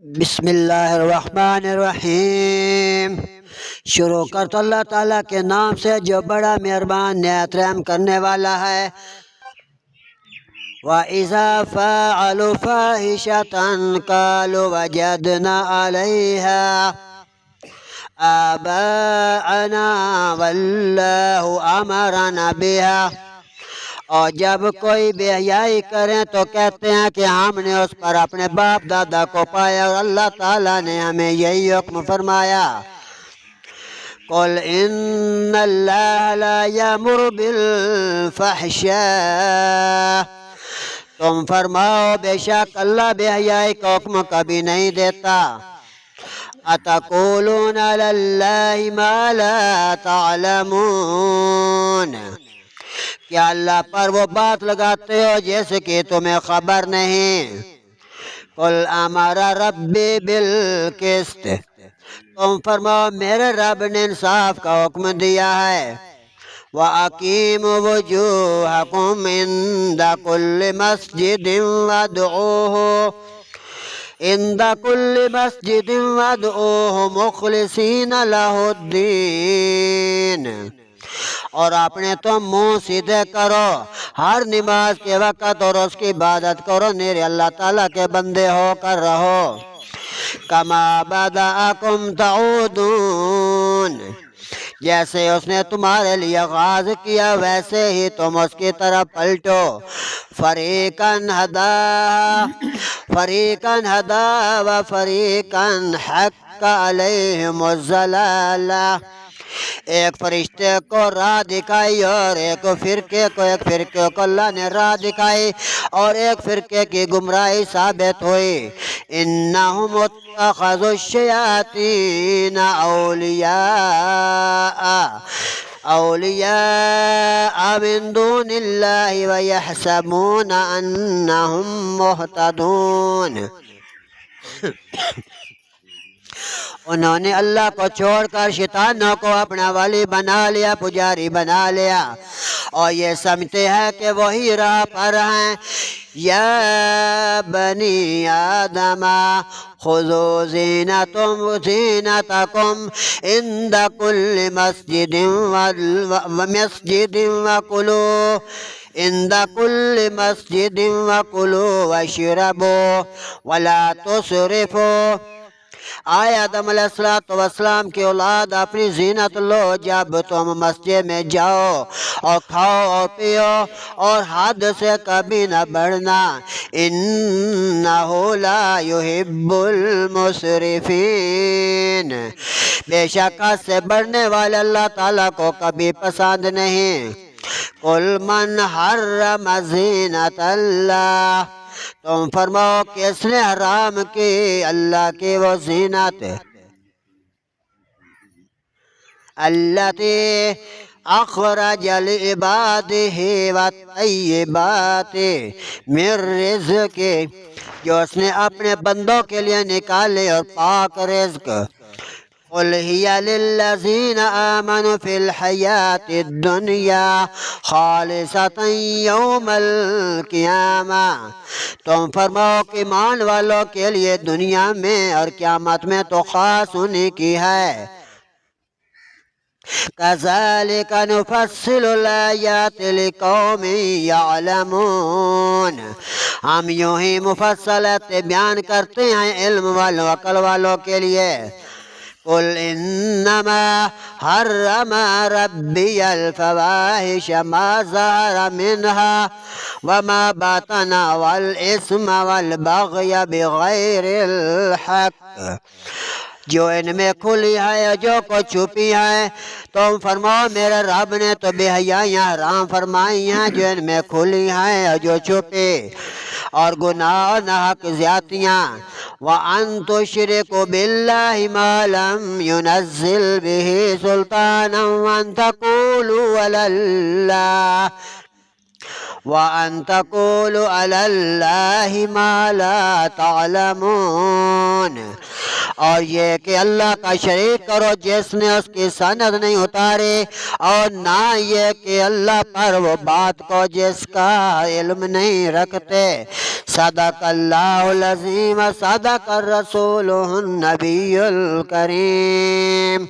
بسم اللہ الرحمن الرحیم۔ شروع کرتا اللہ تعالیٰ کے نام سے جو بڑا مہربان نہایت رحم کرنے والا ہے۔ وَإِذَا فَعَلُوا فَاحِشَةً قَالُوا وَجَدْنَا عَلَيْهَا آبَاءَنَا وَاللَّهُ أَمَرَنَا بِهَا، اور جب کوئی بے حیائی کریں تو کہتے ہیں کہ ہم نے اس پر اپنے باپ دادا کو پایا اور اللہ تعالیٰ نے ہمیں یہی حکم فرمایا۔ قُلْ إِنَّ اللَّهَ لَا يَأْمُرُ بِالْفَحْشَاءِ، تم فرماؤ بے شک اللہ بے حیائی کا حکم کبھی نہیں دیتا۔ أَتَقُولُونَ عَلَى اللَّهِ مَا لَا تَعْلَمُونَ، کیا اللہ پر وہ بات لگاتے ہو جیسے کہ تمہیں خبر نہیں۔ قُلْ أَمَرَ رَبِّي بِالْقِسْطِ، تم فرماؤ میرے رب نے انصاف کا حکم دیا ہے۔ وَأَقِيمُوا وُجُوهَكُمْ عِنْدَ كُلِّ مَسْجِدٍ وَادْعُوهُ مُخْلِصِينَ لَهُ الدِّينَ، اور اپنے تم منہ سیدھے کرو ہر نماز کے وقت اور اس کی عبادت کرو، میرے اللہ تعالیٰ کے بندے ہو کر رہو۔ کما بدأکم تعودون، جیسے اس نے تمہارے لیے آغاز کیا ویسے ہی تم اس کی طرف پلٹو۔ فریقاً ہدا و فریقاً حق علیہم الضلالہ، ایک فرشتے کو راہ دکھائی اور ایک فرقے کو اللہ نے راہ دکھائی اور ایک فرقے کی گمراہی ثابت ہوئی۔ انہم اتخذوا الشیاطین اولیاء من دون اللہ ویحسبون انہم مہتدون، انہوں نے اللہ کو چھوڑ کر شیطانوں کو اپنا ولی بنا لیا، پجاری بنا لیا، اور یہ سمجھتے ہیں کہ وہی راہ پر ہیں۔ یا بنی آدم خذوا زینتکم عند کل مسجد وکلوا واشربوا ولا تسرفوا۔ آئے آدم علیہ السلام کی اولاد اپنی زینت لو جب تم مسجد میں جاؤ، اور کھاؤ اور پیو اور حد سے کبھی نہ بڑھنا۔ انہ لا یحب المسرفین، بے شک حد سے بڑھنے والے اللہ تعالیٰ کو کبھی پسند نہیں۔ قل من حرم زینت اللہ، تم فرماؤ کس نے حرام کی اللہ کی وہ زینت التی اخرج لعبادہ والطیبات من رزق، جو اس نے اپنے بندوں کے لیے نکالے اور پاک رزق۔ قل ہی للذین آمنوا فی الحیات الدنیا خالصۃ یوم القیامہ، تم فرماؤ کہ ایمان والوں کے لیے دنیا میں اور قیامت میں تو خاص انہی کی ہے۔ کذالک نفصل الآیات لقوم یعلمون، ہم یوں ہی مفصلات بیان کرتے ہیں علم والوں عقل والوں کے لیے۔ قل انما حرم ربی الفواحش ما ظہر منها وما بطن والاسم والبغی بغیر الحق، جو ان میں کھلی ہے جو کو چھپی ہے، تم فرماؤ میرے رب نے تو بے حیائیاں حرام فرمائی ہیں جو ان میں کھلی ہیں اور جو چھپی، اور گناہ اور ناحق زیادتیاں۔ وَأَن تُشْرِكُوا بِاللَّهِ مَا لَمْ يُنَزِّلْ بِهِ سُلْطَانًا وَأَن تَقُولُوا عَلَى اللَّهِ مَا لَا تَعْلَمُونَ، اور یہ کہ اللہ کا شریک کرو جس نے اس کی سند نہیں اتاری، اور نہ یہ کہ اللہ پر وہ بات کو جس کا علم نہیں رکھتے۔ صدق اللہ العظیم صدق الرسول النبی الکریم.